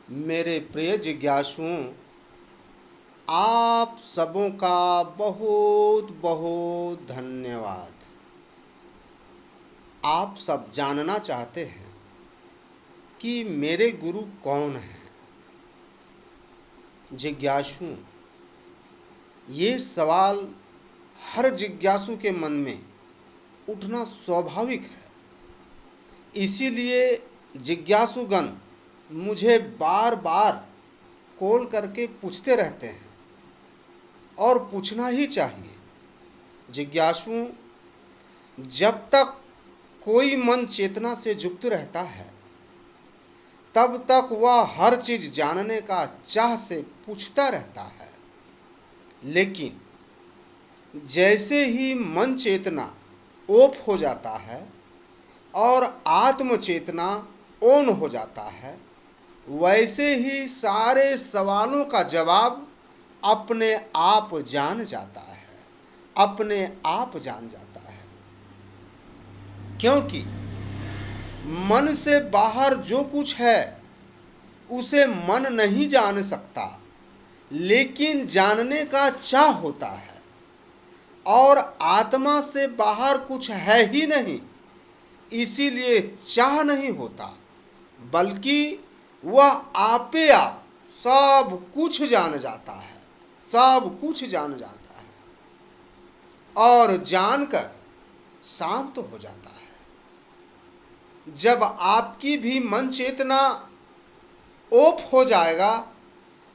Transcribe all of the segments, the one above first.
मेरे प्रिय जिज्ञासुओं, आप सबों का बहुत बहुत धन्यवाद। आप सब जानना चाहते हैं कि मेरे गुरु कौन हैं। जिज्ञासुओं, ये सवाल हर जिज्ञासु के मन में उठना स्वाभाविक है। इसीलिए जिज्ञासुगण मुझे बार बार कॉल करके पूछते रहते हैं और पूछना ही चाहिए। जिज्ञासुओं, जब तक कोई मन चेतना से युक्त रहता है तब तक वह हर चीज़ जानने का चाह से पूछता रहता है। लेकिन जैसे ही मन चेतना ओफ हो जाता है और आत्म चेतना ऑन हो जाता है, वैसे ही सारे सवालों का जवाब अपने आप जान जाता है, अपने आप जान जाता है। क्योंकि मन से बाहर जो कुछ है उसे मन नहीं जान सकता, लेकिन जानने का चाह होता है। और आत्मा से बाहर कुछ है ही नहीं, इसीलिए चाह नहीं होता, बल्कि वह आपे आप सब कुछ जान जाता है, सब कुछ जान जाता है और जानकर शांत हो जाता है। जब आपकी भी मन चेतना ओफ हो जाएगा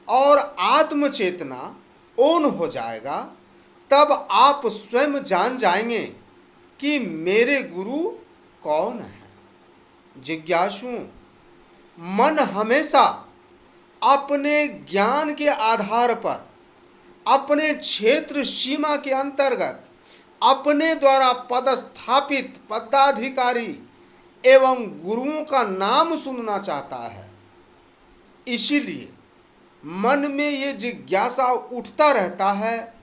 और आत्म चेतना ऑन हो जाएगा, तब आप स्वयं जान जाएंगे कि मेरे गुरु कौन है। जिज्ञासुओं, मन हमेशा अपने ज्ञान के आधार पर, अपने क्षेत्र सीमा के अंतर्गत, अपने द्वारा पदस्थापित पदाधिकारी एवं गुरुओं का नाम सुनना चाहता है। इसीलिए मन में ये जिज्ञासा उठता रहता है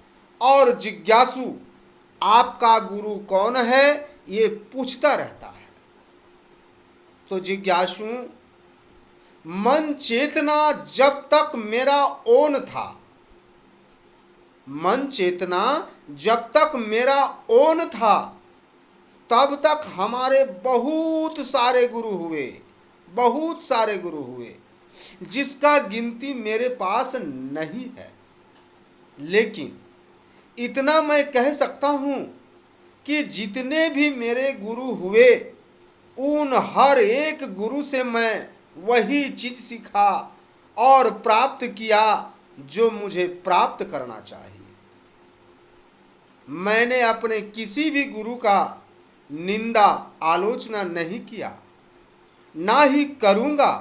और जिज्ञासु आपका गुरु कौन है ये पूछता रहता है। तो जिज्ञासुओं, मन चेतना जब तक मेरा ओन था, मन चेतना जब तक मेरा ओन था, तब तक हमारे बहुत सारे गुरु हुए, बहुत सारे गुरु हुए, जिसका गिनती मेरे पास नहीं है। लेकिन इतना मैं कह सकता हूँ कि जितने भी मेरे गुरु हुए, उन हर एक गुरु से मैं वही चीज़ सीखा और प्राप्त किया जो मुझे प्राप्त करना चाहिए। मैंने अपने किसी भी गुरु का निंदा आलोचना नहीं किया, ना ही करूँगा।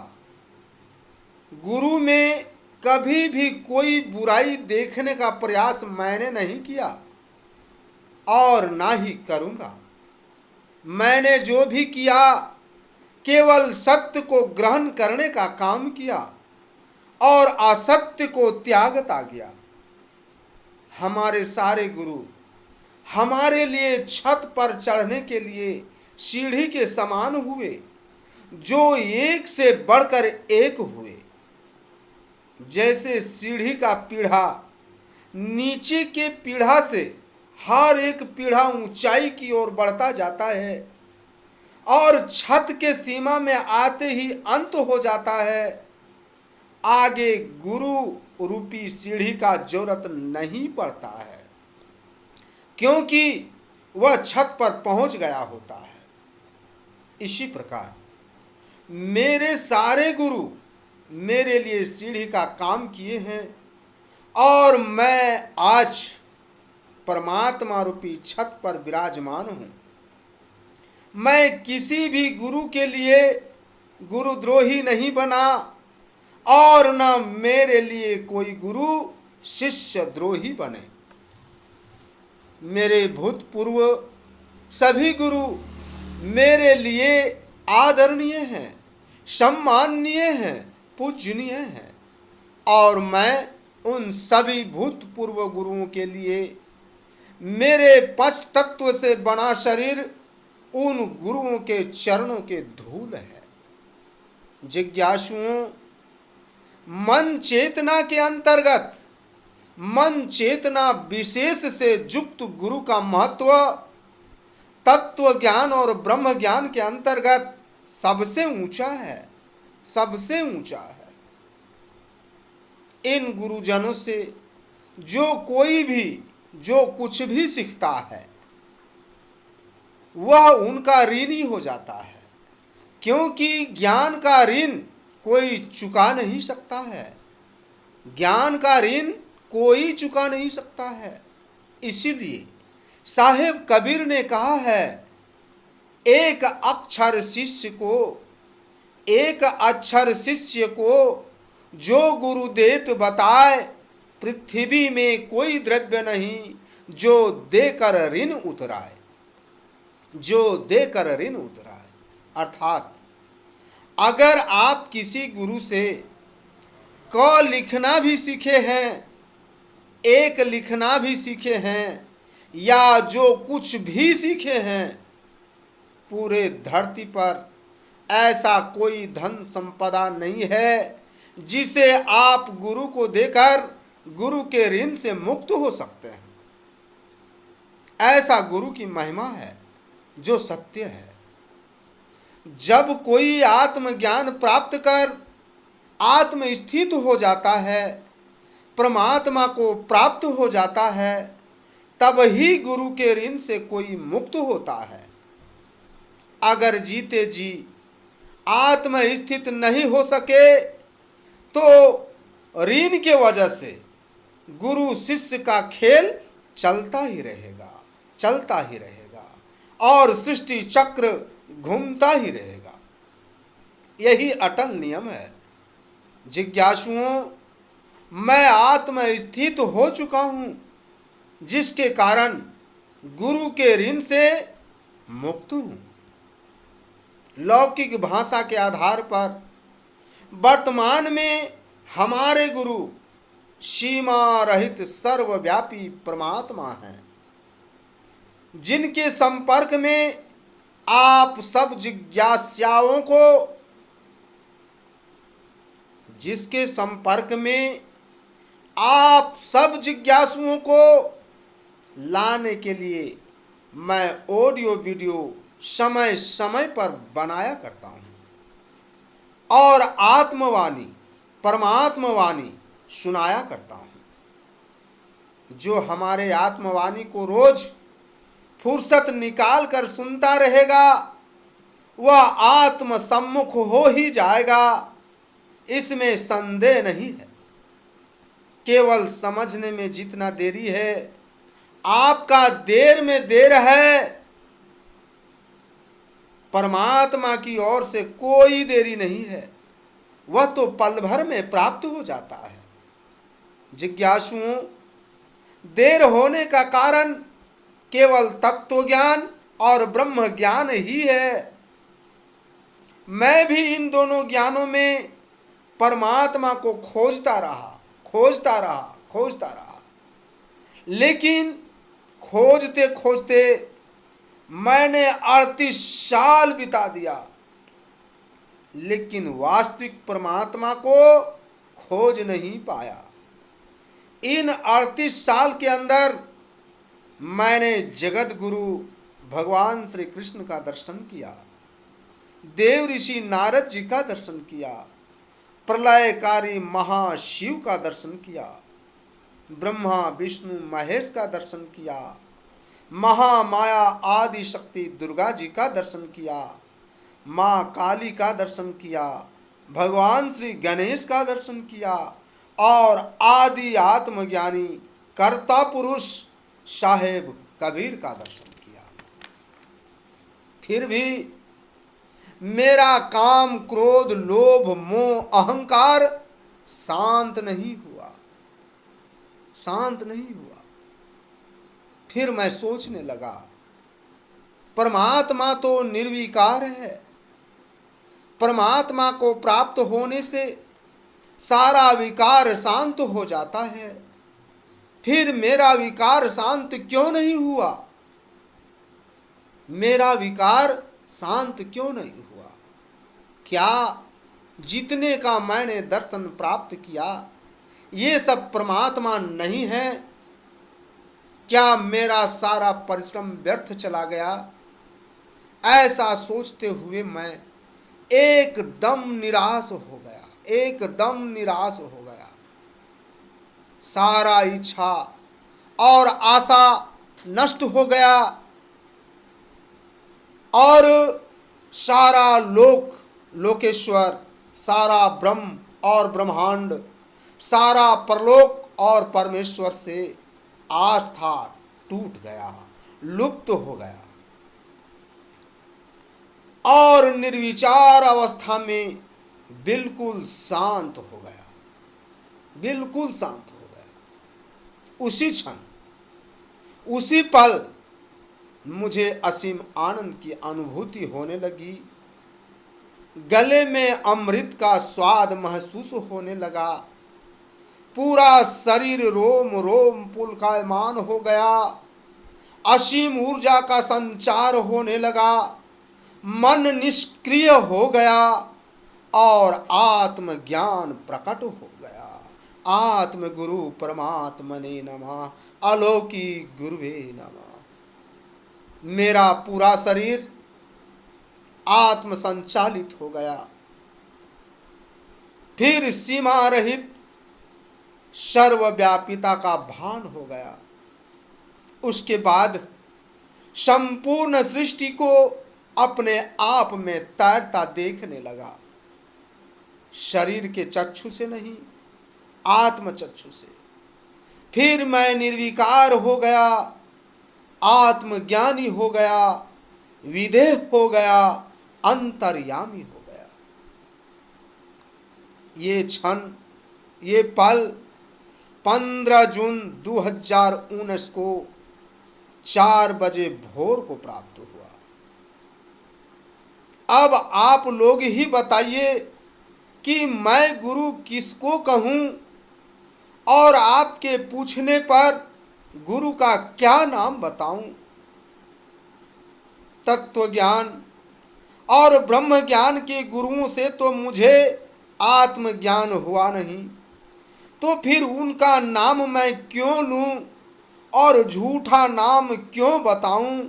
गुरु में कभी भी कोई बुराई देखने का प्रयास मैंने नहीं किया और ना ही करूँगा। मैंने जो भी किया केवल सत्य को ग्रहण करने का काम किया और असत्य को त्यागता गया। हमारे सारे गुरु हमारे लिए छत पर चढ़ने के लिए सीढ़ी के समान हुए, जो एक से बढ़कर एक हुए। जैसे सीढ़ी का पीढ़ा नीचे के पीढ़ा से हर एक पीढ़ा ऊंचाई की ओर बढ़ता जाता है और छत के सीमा में आते ही अंत हो जाता है, आगे गुरु रूपी सीढ़ी का जरूरत नहीं पड़ता है, क्योंकि वह छत पर पहुंच गया होता है। इसी प्रकार मेरे सारे गुरु मेरे लिए सीढ़ी का काम किए हैं और मैं आज परमात्मा रूपी छत पर विराजमान हूँ। मैं किसी भी गुरु के लिए गुरुद्रोही नहीं बना और न मेरे लिए कोई गुरु शिष्य द्रोही बने। मेरे भूतपूर्व सभी गुरु मेरे लिए आदरणीय हैं, सम्माननीय हैं, पूजनीय हैं और मैं उन सभी भूतपूर्व गुरुओं के लिए मेरे पंच तत्व से बना शरीर उन गुरुओं के चरणों के धूल है। जिज्ञासुओं, मन चेतना के अंतर्गत मन चेतना विशेष से युक्त गुरु का महत्व तत्व ज्ञान और ब्रह्म ज्ञान के अंतर्गत सबसे ऊंचा है, सबसे ऊंचा है। इन गुरुजनों से जो कोई भी जो कुछ भी सीखता है वह उनका ऋणी हो जाता है, क्योंकि ज्ञान का ऋण कोई चुका नहीं सकता है, ज्ञान का ऋण कोई चुका नहीं सकता है। इसीलिए साहेब कबीर ने कहा है, एक अक्षर शिष्य को, एक अक्षर शिष्य को जो गुरु देत बताए, पृथ्वी में कोई द्रव्य नहीं जो देकर ऋण उतराए, जो देकर ऋण उतराए। अर्थात अगर आप किसी गुरु से क लिखना भी सीखे हैं, एक लिखना भी सीखे हैं, या जो कुछ भी सीखे हैं, पूरे धरती पर ऐसा कोई धन संपदा नहीं है जिसे आप गुरु को देकर गुरु के ऋण से मुक्त हो सकते हैं। ऐसा गुरु की महिमा है जो सत्य है। जब कोई आत्मज्ञान प्राप्त कर आत्म स्थित हो जाता है, परमात्मा को प्राप्त हो जाता है, तब ही गुरु के ऋण से कोई मुक्त होता है। अगर जीते जी आत्म स्थित नहीं हो सके तो ऋण के वजह से गुरु शिष्य का खेल चलता ही रहेगा, चलता ही रहेगा, और सृष्टि चक्र घूमता ही रहेगा। यही अटल नियम है। जिज्ञासुओं, मैं आत्म स्थित हो चुका हूँ, जिसके कारण गुरु के ऋण से मुक्त हूँ। लौकिक भाषा के आधार पर वर्तमान में हमारे गुरु सीमा रहित सर्वव्यापी परमात्मा हैं, जिनके संपर्क में आप सब जिज्ञासाओं को, जिसके संपर्क में आप सब जिज्ञासुओं को लाने के लिए मैं ऑडियो वीडियो समय समय पर बनाया करता हूँ और आत्मवाणी परमात्मवाणी सुनाया करता हूँ। जो हमारे आत्मवाणी को रोज फुर्सत निकाल कर सुनता रहेगा वह आत्म सम्मुख हो ही जाएगा, इसमें संदेह नहीं है। केवल समझने में जितना देरी है, आपका देर में देर है, परमात्मा की ओर से कोई देरी नहीं है, वह तो पल भर में प्राप्त हो जाता है। जिज्ञासुओं, देर होने का कारण केवल तत्व ज्ञान और ब्रह्म ज्ञान ही है। मैं भी इन दोनों ज्ञानों में परमात्मा को खोजता रहा, लेकिन खोजते खोजते मैंने 38 साल बिता दिया, लेकिन वास्तविक परमात्मा को खोज नहीं पाया। इन 38 साल के अंदर मैंने जगत गुरु भगवान श्री कृष्ण का दर्शन किया, देव ऋषि नारद जी का दर्शन किया, प्रलयकारी महाशिव का दर्शन किया, ब्रह्मा विष्णु महेश का दर्शन किया, महामाया आदि शक्ति दुर्गा जी का दर्शन किया, माँ काली का दर्शन किया, भगवान श्री गणेश का दर्शन किया और आदि आत्मज्ञानी कर्ता पुरुष साहेब कबीर का दर्शन किया। फिर भी मेरा काम क्रोध लोभ मोह अहंकार शांत नहीं हुआ। फिर मैं सोचने लगा, परमात्मा तो निर्विकार है, परमात्मा को प्राप्त होने से सारा विकार शांत हो जाता है, फिर मेरा विकार शांत क्यों नहीं हुआ? मेरा विकार शांत क्यों नहीं हुआ? क्या जितने का मैंने दर्शन प्राप्त किया, ये सब परमात्मा नहीं है? क्या मेरा सारा परिश्रम व्यर्थ चला गया? ऐसा सोचते हुए मैं एकदम निराश हो गया, एकदम निराश हो गया। सारा इच्छा और आशा नष्ट हो गया और सारा लोकेश्वर, सारा ब्रह्म और ब्रह्मांड, सारा परलोक और परमेश्वर से आस्था टूट गया, लुप्त हो गया और निर्विचार अवस्था में बिल्कुल शांत हो गया, बिल्कुल शांत हो गया। उसी क्षण, उसी पल मुझे असीम आनंद की अनुभूति होने लगी। गले में अमृत का स्वाद महसूस होने लगा। पूरा शरीर रोम रोम पुलकायमान हो गया। असीम ऊर्जा का संचार होने लगा। मन निष्क्रिय हो गया और आत्मज्ञान प्रकट हो गया। आत्म गुरु परमात्मने नमः, अलौकिक गुरुवे नमः। मेरा पूरा शरीर आत्म संचालित हो गया। फिर सीमा रहित सर्वव्यापिता का भान हो गया। उसके बाद संपूर्ण सृष्टि को अपने आप में तैरता देखने लगा। शरीर के चक्षु से नहीं, आत्म चक्षु से। फिर मैं निर्विकार हो गया, आत्मज्ञानी हो गया, विदेह हो गया, अंतर्यामी हो गया। ये क्षण, ये पल 15 जून 2019 को 4 बजे भोर को प्राप्त हुआ। अब आप लोग ही बताइए कि मैं गुरु किसको कहूं और आपके पूछने पर गुरु का क्या नाम बताऊं। तत्व ज्ञान और ब्रह्म ज्ञान के गुरुओं से तो मुझे आत्मज्ञान हुआ नहीं, तो फिर उनका नाम मैं क्यों लूं और झूठा नाम क्यों बताऊं।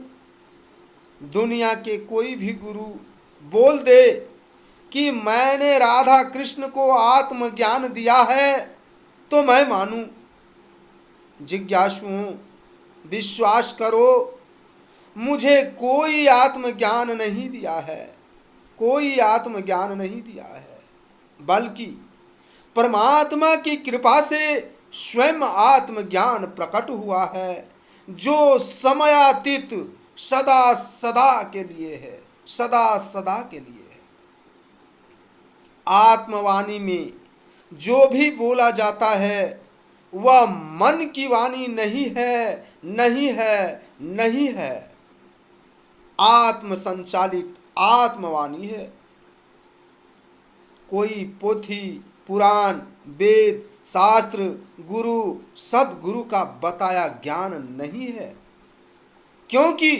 दुनिया के कोई भी गुरु बोल दे कि मैंने राधा कृष्ण को आत्मज्ञान दिया है तो मैं मानूं। जिज्ञासुओं, विश्वास करो, मुझे कोई आत्मज्ञान नहीं दिया है, कोई आत्मज्ञान नहीं दिया है, बल्कि परमात्मा की कृपा से स्वयं आत्मज्ञान प्रकट हुआ है, जो समयातीत सदा सदा के लिए है, सदा सदा के लिए है। आत्मवाणी में जो भी बोला जाता है वह मन की वाणी नहीं है, नहीं है, नहीं है। आत्म संचालित आत्मवाणी है। कोई पोथी, पुराण, वेद, शास्त्र, गुरु, सदगुरु का बताया ज्ञान नहीं है, क्योंकि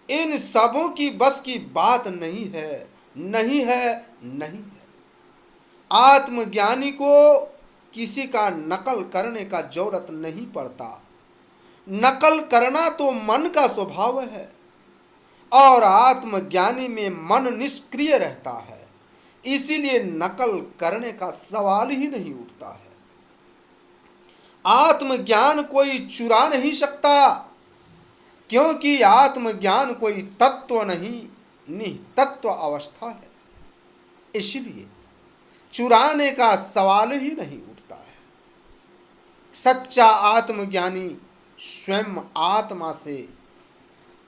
इन सबों की बस की बात नहीं है, नहीं है, नहीं है। आत्मज्ञानी को किसी का नकल करने का जरूरत नहीं पड़ता। नकल करना तो मन का स्वभाव है और आत्मज्ञानी में मन निष्क्रिय रहता है, इसीलिए नकल करने का सवाल ही नहीं उठता है। आत्मज्ञान कोई चुरा नहीं सकता, क्योंकि आत्मज्ञान कोई तत्व नहीं, नितत्व अवस्था है। इसलिए चुराने का सवाल ही नहीं उठता है। सच्चा आत्मज्ञानी स्वयं आत्मा से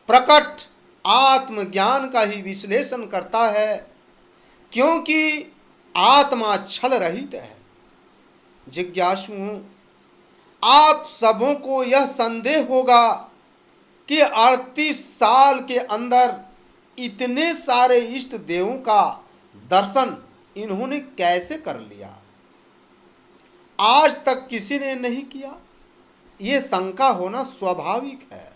प्रकट आत्मज्ञान का ही विश्लेषण करता है, क्योंकि आत्मा छल रहित है। जिज्ञासुओं, आप सबों को यह संदेह होगा कि 38 साल के अंदर इतने सारे इष्ट देवों का दर्शन इन्होंने कैसे कर लिया, आज तक किसी ने नहीं किया। ये शंका होना स्वाभाविक है,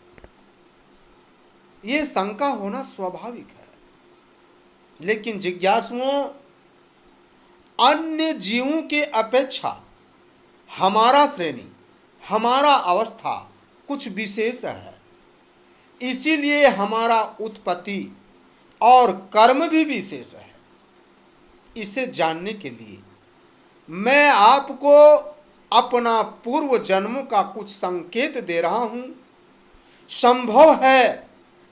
ये शंका होना स्वाभाविक है। लेकिन जिज्ञासुओं, अन्य जीवों के अपेक्षा हमारा श्रेणी, हमारा अवस्था कुछ विशेष है। इसीलिए हमारा उत्पत्ति और कर्म भी विशेष है। इसे जानने के लिए मैं आपको अपना पूर्व जन्मों का कुछ संकेत दे रहा हूं। संभव है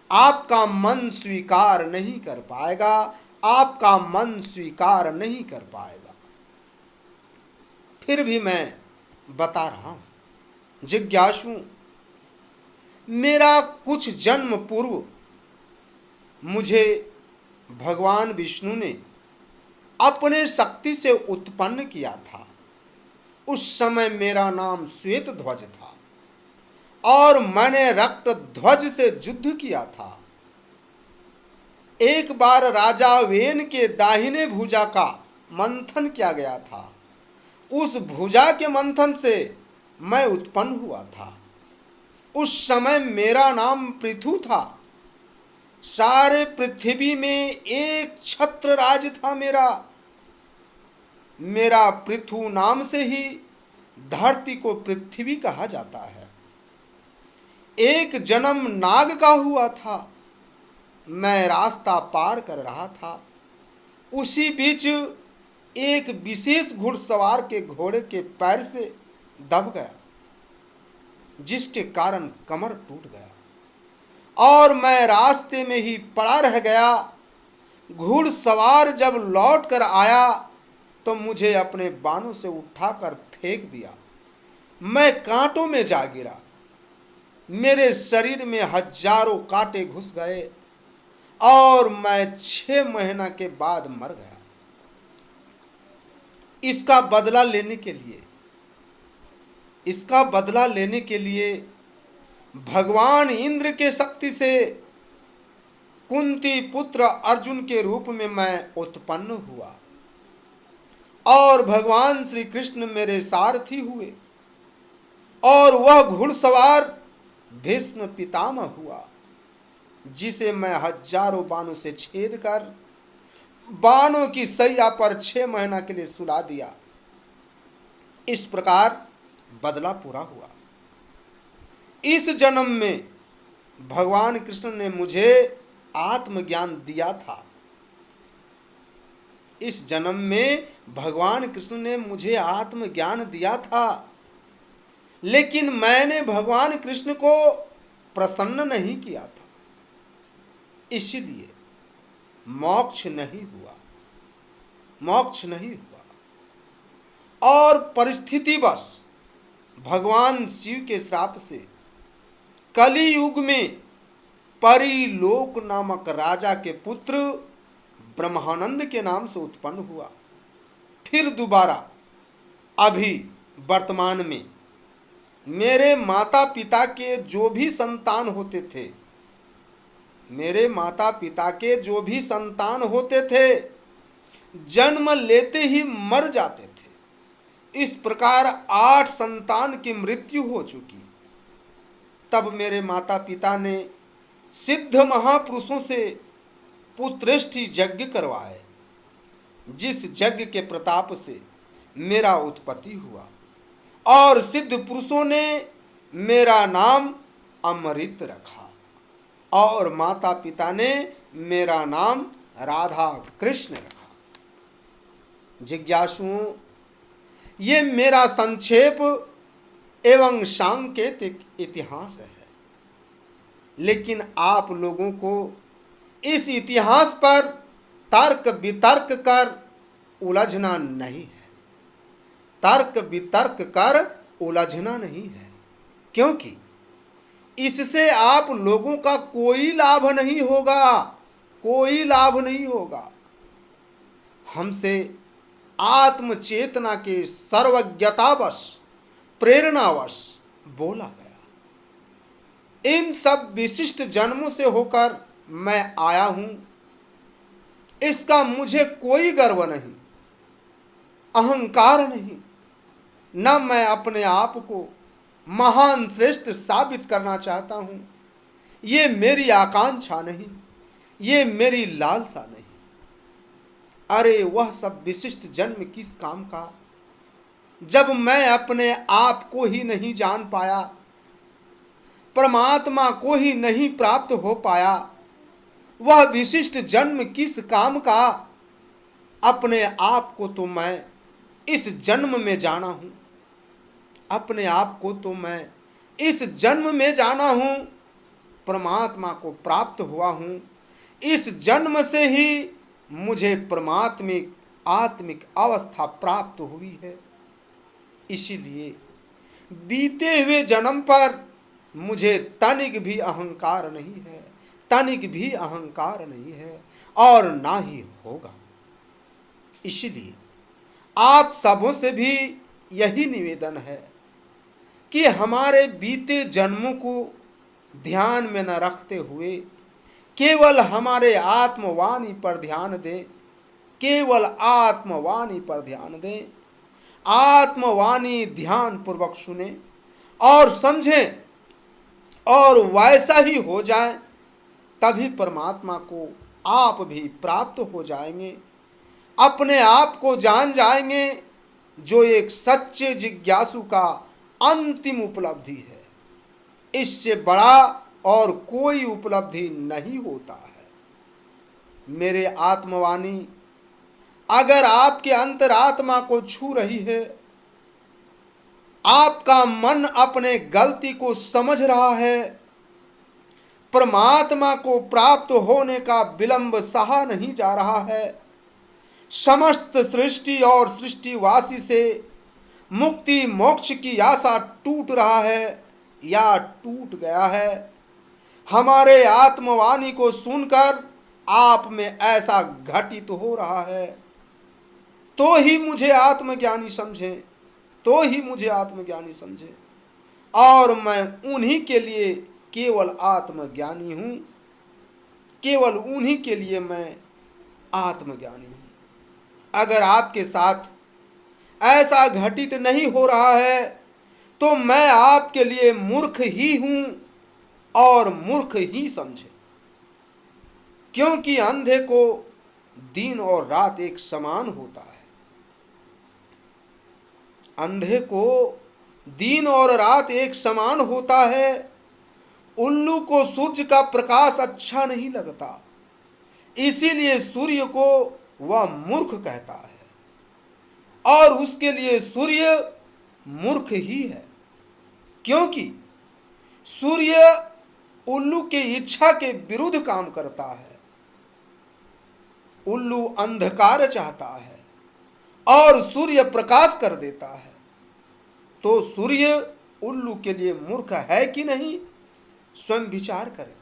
आपका मन स्वीकार नहीं कर पाएगा, आपका मन स्वीकार नहीं कर पाएगा, फिर भी मैं बता रहा हूं। जिज्ञासु, मेरा कुछ जन्म पूर्व मुझे भगवान विष्णु ने अपने शक्ति से उत्पन्न किया था। उस समय मेरा नाम श्वेत ध्वज था और मैंने रक्त ध्वज से युद्ध किया था। एक बार राजा वेन के दाहिने भुजा का मंथन किया गया था। उस भुजा के मंथन से मैं उत्पन्न हुआ था। उस समय मेरा नाम पृथु था। सारे पृथ्वी में एक छत्र राज था मेरा पृथु नाम से ही धरती को पृथ्वी कहा जाता है। एक जन्म नाग का हुआ था। मैं रास्ता पार कर रहा था। उसी बीच एक विशेष घुड़सवार के घोड़े के पैर से दब गया, जिसके कारण कमर टूट गया और मैं रास्ते में ही पड़ा रह गया। घुड़सवार जब लौट कर आया तो मुझे अपने बाणों से उठाकर फेंक दिया। मैं कांटों में जा गिरा। मेरे शरीर में हजारों कांटे घुस गए और मैं 6 महीना के बाद मर गया। इसका बदला लेने के लिए भगवान इंद्र के शक्ति से कुंती पुत्र अर्जुन के रूप में मैं उत्पन्न हुआ और भगवान श्री कृष्ण मेरे सारथी हुए और वह घुड़सवार भीष्म पितामह हुआ, जिसे मैं हजारों बाणों से छेद कर बाणों की सैया पर 6 महीना के लिए सुला दिया। इस प्रकार बदला पूरा हुआ। इस जन्म में भगवान कृष्ण ने मुझे आत्मज्ञान दिया था। इस जन्म में भगवान कृष्ण ने मुझे आत्मज्ञान दिया था, लेकिन मैंने भगवान कृष्ण को प्रसन्न नहीं किया था। इसलिए मोक्ष नहीं हुआ और परिस्थितिवश भगवान शिव के श्राप से कली युग में परिलोक नामक राजा के पुत्र ब्रह्मानंद के नाम से उत्पन्न हुआ। फिर दोबारा अभी वर्तमान में मेरे माता पिता के जो भी संतान होते थे जन्म लेते ही मर जाते थे। इस प्रकार 8 संतान की मृत्यु हो चुकी। तब मेरे माता पिता ने सिद्ध महापुरुषों से पुत्रेष्ठि यज्ञ करवाए, जिस यज्ञ के प्रताप से मेरा उत्पत्ति हुआ और सिद्ध पुरुषों ने मेरा नाम अमृत रखा और माता पिता ने मेरा नाम राधा कृष्ण रखा। जिज्ञासुओं, ये मेरा संक्षेप एवं सांकेतिक इतिहास है, लेकिन आप लोगों को इस इतिहास पर तर्क वितर्क कर उलझना नहीं है, क्योंकि इससे आप लोगों का कोई लाभ नहीं होगा। हमसे आत्मचेतना के सर्वज्ञतावश प्रेरणावश बोला गया। इन सब विशिष्ट जन्मों से होकर मैं आया हूं, इसका मुझे कोई गर्व नहीं, अहंकार नहीं। न मैं अपने आप को महान श्रेष्ठ साबित करना चाहता हूं। ये मेरी आकांक्षा नहीं, ये मेरी लालसा नहीं। अरे वह सब विशिष्ट जन्म किस काम का, जब मैं अपने आप को ही नहीं जान पाया, परमात्मा को ही नहीं प्राप्त हो पाया। वह विशिष्ट जन्म किस काम का, अपने आप को तो मैं इस जन्म में जाना हूँ, अपने आप को तो मैं इस जन्म में जाना हूँ, परमात्मा को प्राप्त हुआ हूँ। इस जन्म से ही मुझे परमात्मिक आत्मिक अवस्था प्राप्त हुई है। इसीलिए बीते हुए जन्म पर मुझे तनिक भी अहंकार नहीं है, तनिक भी अहंकार नहीं है और ना ही होगा। इसलिए आप सबों से भी यही निवेदन है कि हमारे बीते जन्मों को ध्यान में न रखते हुए केवल हमारे आत्मवाणी पर ध्यान दें, केवल आत्मवाणी पर ध्यान दें, आत्मवाणी ध्यान पूर्वक सुने और समझें और वैसा ही हो जाए, तभी परमात्मा को आप भी प्राप्त हो जाएंगे, अपने आप को जान जाएंगे, जो एक सच्चे जिज्ञासु का अंतिम उपलब्धि है। इससे बड़ा और कोई उपलब्धि नहीं होता है। मेरे आत्मवाणी अगर आपके अंतरात्मा को छू रही है, आपका मन अपने गलती को समझ रहा है, परमात्मा को प्राप्त होने का विलंब सहा नहीं जा रहा है, समस्त सृष्टि और सृष्टिवासी से मुक्ति मोक्ष की आशा टूट रहा है या टूट गया है, हमारे आत्मवाणी को सुनकर आप में ऐसा घटित हो रहा है, तो ही मुझे आत्मज्ञानी समझे, तो ही मुझे आत्मज्ञानी समझे। और मैं उन्हीं के लिए केवल आत्मज्ञानी हूँ, केवल उन्हीं के लिए मैं आत्मज्ञानी हूँ। अगर आपके साथ ऐसा घटित नहीं हो रहा है तो मैं आपके लिए मूर्ख ही हूँ और मूर्ख ही समझे, क्योंकि अंधे को दिन और रात एक समान होता है। अंधे को दिन और रात एक समान होता है। उल्लू को सूर्य का प्रकाश अच्छा नहीं लगता, इसीलिए सूर्य को वह मूर्ख कहता है और उसके लिए सूर्य मूर्ख ही है, क्योंकि सूर्य उल्लू की इच्छा के विरुद्ध काम करता है। उल्लू अंधकार चाहता है और सूर्य प्रकाश कर देता है, तो सूर्य उल्लू के लिए मूर्ख है कि नहीं? स्वयं विचार करें,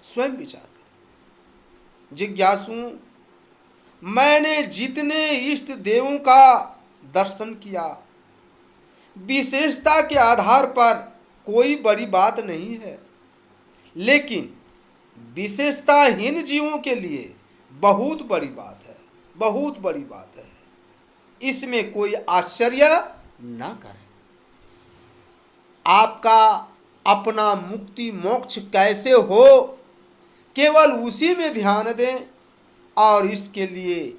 स्वयं विचार करें। जिज्ञासु, मैंने जितने इष्ट देवों का दर्शन किया, विशेषता के आधार पर कोई बड़ी बात नहीं है, लेकिन विशेषताहीन जीवों के लिए बहुत बड़ी बात है, बहुत बड़ी बात है। इसमें कोई आश्चर्य ना करें। आपका अपना मुक्ति मोक्ष कैसे हो, केवल उसी में ध्यान दें और इसके लिए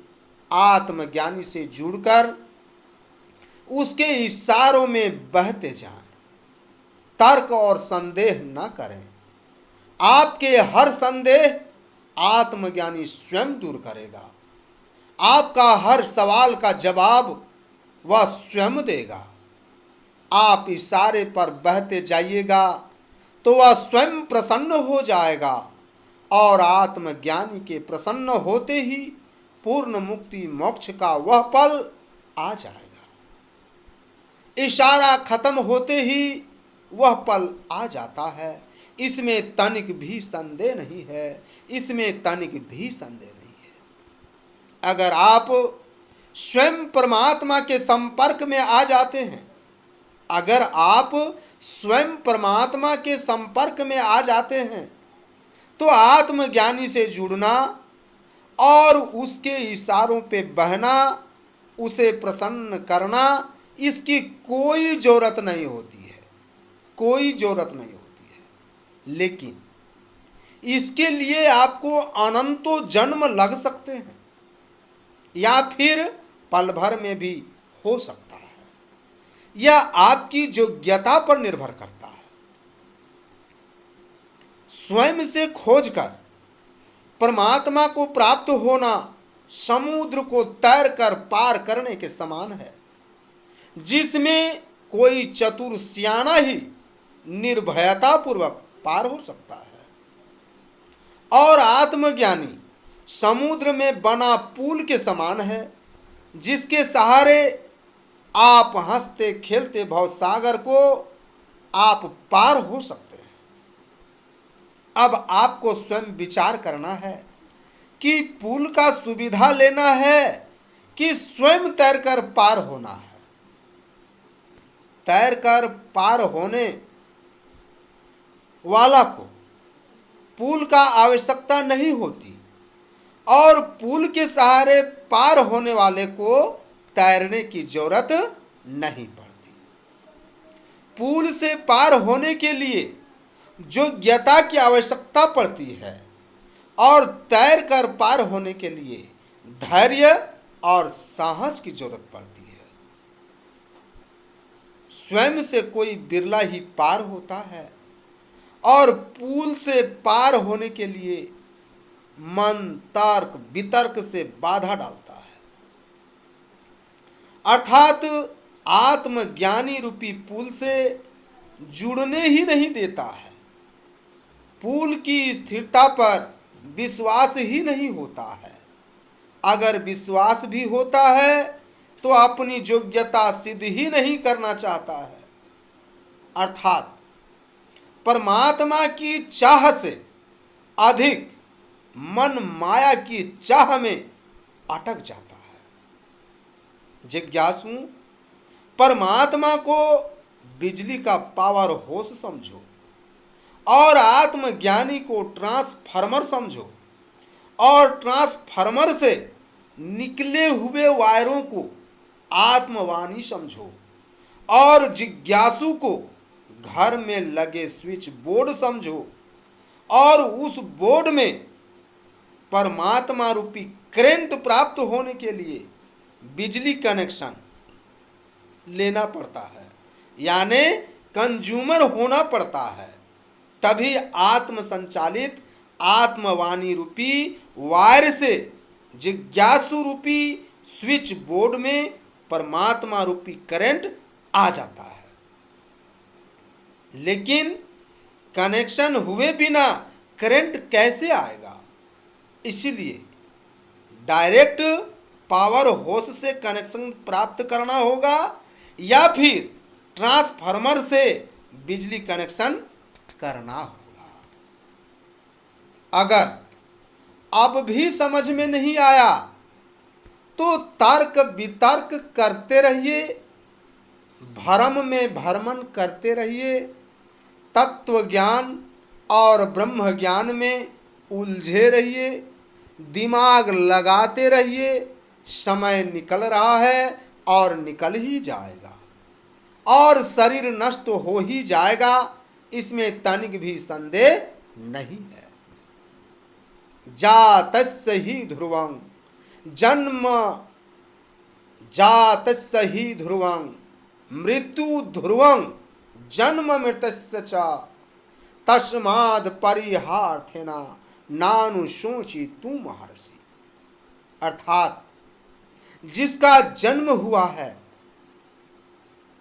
आत्मज्ञानी से जुड़कर उसके इशारों में बहते जाएं। तर्क और संदेह न करें। आपके हर संदेह आत्मज्ञानी स्वयं दूर करेगा। आपका हर सवाल का जवाब वह स्वयं देगा। आप इशारे पर बहते जाइएगा तो वह स्वयं प्रसन्न हो जाएगा और आत्मज्ञानी के प्रसन्न होते ही पूर्ण मुक्ति मोक्ष का वह पल आ जाएगा। इशारा खत्म होते ही वह पल आ जाता है। इसमें तनिक भी संदेह नहीं है, इसमें तनिक भी संदेह नहीं है। अगर आप स्वयं परमात्मा के संपर्क में आ जाते हैं, अगर आप स्वयं परमात्मा के संपर्क में आ जाते हैं, तो आत्मज्ञानी से जुड़ना और उसके इशारों पे बहना, उसे प्रसन्न करना, इसकी कोई जरूरत नहीं होती है, कोई जरूरत नहीं होती है। लेकिन इसके लिए आपको अनंतों जन्म लग सकते हैं, या फिर पल भर में भी हो सकता है। यह आपकी योग्यता पर निर्भर करता है। स्वयं से खोजकर परमात्मा को प्राप्त होना समुद्र को तैरकर पार करने के समान है, जिसमें कोई चतुर सियाना ही निर्भयता पूर्वक पार हो सकता है। और आत्मज्ञानी समुद्र में बना पुल के समान है, जिसके सहारे आप हंसते खेलते भवसागर को आप पार हो सकते हैं। अब आपको स्वयं विचार करना है कि पुल का सुविधा लेना है कि स्वयं तैरकर पार होना है। तैरकर पार होने वाला को पुल का आवश्यकता नहीं होती और पुल के सहारे पार होने वाले को तैरने की जरूरत नहीं पड़ती। पुल से पार होने के लिए योग्यता की आवश्यकता पड़ती है और तैरकर पार होने के लिए धैर्य और साहस की जरूरत पड़ती है। स्वयं से कोई बिरला ही पार होता है और पुल से पार होने के लिए मन तर्क वितर्क से बाधा डालता है। अर्थात आत्मज्ञानी रूपी पुल से जुड़ने ही नहीं देता है। पुल की स्थिरता पर विश्वास ही नहीं होता है। अगर विश्वास भी होता है तो अपनी योग्यता सिद्ध ही नहीं करना चाहता है। अर्थात परमात्मा की चाह से अधिक मन माया की चाह में अटक जाता है। जिज्ञासु, परमात्मा को बिजली का पावर हाउस समझो और आत्मज्ञानी को ट्रांसफार्मर समझो और ट्रांसफार्मर से निकले हुए वायरों को आत्मवाणी समझो और जिज्ञासु को घर में लगे स्विच बोर्ड समझो और उस बोर्ड में परमात्मा रूपी करंट प्राप्त होने के लिए बिजली कनेक्शन लेना पड़ता है, यानी कंज्यूमर होना पड़ता है। तभी आत्म संचालित आत्मवाणी रूपी वायर से जिज्ञासु रूपी स्विच बोर्ड में परमात्मा रूपी करंट आ जाता है। लेकिन कनेक्शन हुए बिना करंट कैसे आएगा? इसलिए डायरेक्ट पावर हाउस से कनेक्शन प्राप्त करना होगा या फिर ट्रांसफार्मर से बिजली कनेक्शन करना होगा। अगर अब भी समझ में नहीं आया तो तर्क वितर्क करते रहिए, भ्रम में भ्रमण करते रहिए, तत्व ज्ञान और ब्रह्म ज्ञान में उलझे रहिए, दिमाग लगाते रहिए। समय निकल रहा है और निकल ही जाएगा और शरीर नष्ट हो ही जाएगा, इसमें तनिक भी संदेह नहीं है। जातस्य ही ध्रुवं जन्म जातस्य ही ध्रुवं मृत्यु ध्रुवं जन्म मृतस्य च तस्माद् परिहार्थेन नानुशोचि तु महर्षि। अर्थात जिसका जन्म हुआ है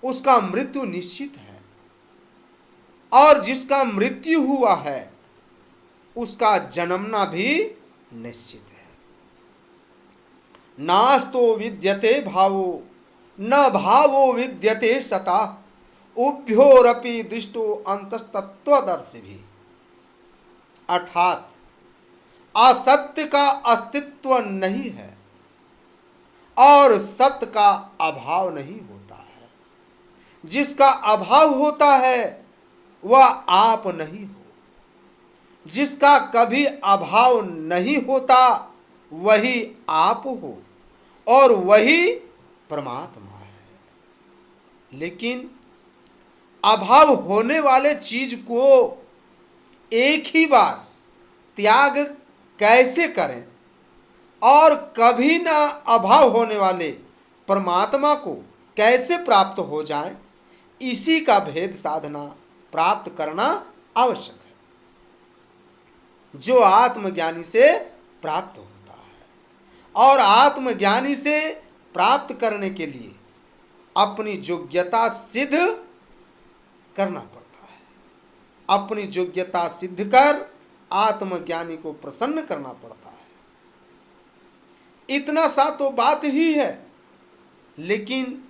उसका मृत्यु निश्चित है और जिसका मृत्यु हुआ है उसका जन्मना भी निश्चित है। नास्तो विद्यते भावो न भावो विद्यते सता उभयोरपि दृष्टो अंतस्तत्वदर्शी भी। अर्थात असत्य का अस्तित्व नहीं है और सत्य का अभाव नहीं होता है। जिसका अभाव होता है वह आप नहीं हो, जिसका कभी अभाव नहीं होता वही आप हो और वही परमात्मा है। लेकिन अभाव होने वाले चीज को एक ही बार त्याग कैसे करें? और कभी न अभाव होने वाले परमात्मा को कैसे प्राप्त हो जाए, इसी का भेद साधना प्राप्त करना आवश्यक है, जो आत्मज्ञानी से प्राप्त होता है। और आत्मज्ञानी से प्राप्त करने के लिए अपनी योग्यता सिद्ध करना पड़ता है। अपनी योग्यता सिद्ध कर आत्मज्ञानी को प्रसन्न करना पड़ता है। इतना सा तो बात ही है, लेकिन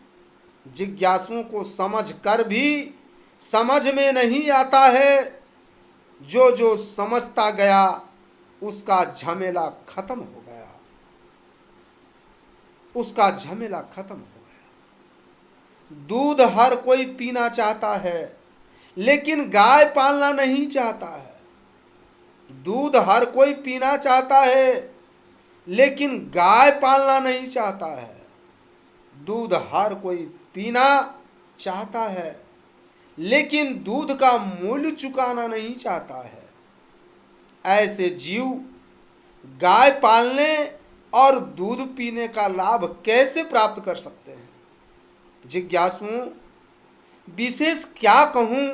जिज्ञासुओं को समझ कर भी समझ में नहीं आता है। जो जो समझता गया उसका झमेला खत्म हो गया, उसका झमेला खत्म हो गया। दूध हर कोई पीना चाहता है, लेकिन गाय पालना नहीं चाहता है। दूध हर कोई पीना चाहता है, लेकिन गाय पालना नहीं चाहता है। दूध हर कोई पीना चाहता है, लेकिन दूध का मूल्य चुकाना नहीं चाहता है। ऐसे जीव गाय पालने और दूध पीने का लाभ कैसे प्राप्त कर सकते हैं? जिज्ञासुओं, विशेष क्या कहूँ,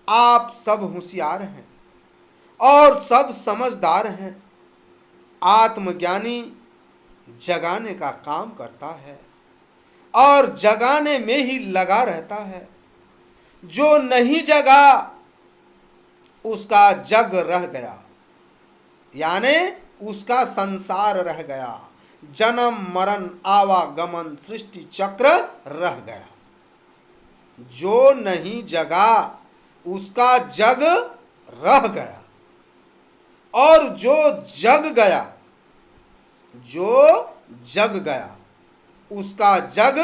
आप सब होशियार हैं और सब समझदार हैं। आत्मज्ञानी जगाने का काम करता है और जगाने में ही लगा रहता है। जो नहीं जगा उसका जग रह गया, यानी उसका संसार रह गया। जन्म मरण आवागमन सृष्टि चक्र रह गया। जो नहीं जगा उसका जग रह गया, और जो जग गया, जो जग गया उसका जग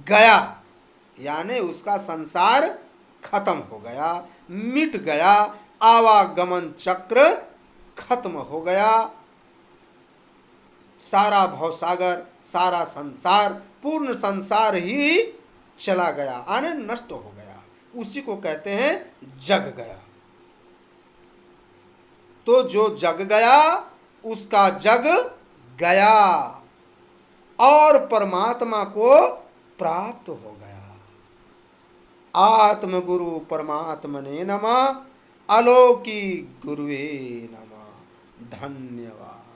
गया, यानी उसका संसार खत्म हो गया, मिट गया। आवागमन चक्र खत्म हो गया। सारा भवसागर, सारा संसार, पूर्ण संसार ही चला गया, यानी नष्ट हो गया। उसी को कहते हैं जग गया। तो जो जग गया उसका जग गया और परमात्मा को प्राप्त हो गया। आत्मगुरु परमात्मने नमः। अलौकिक गुरुवे नमः। धन्यवाद।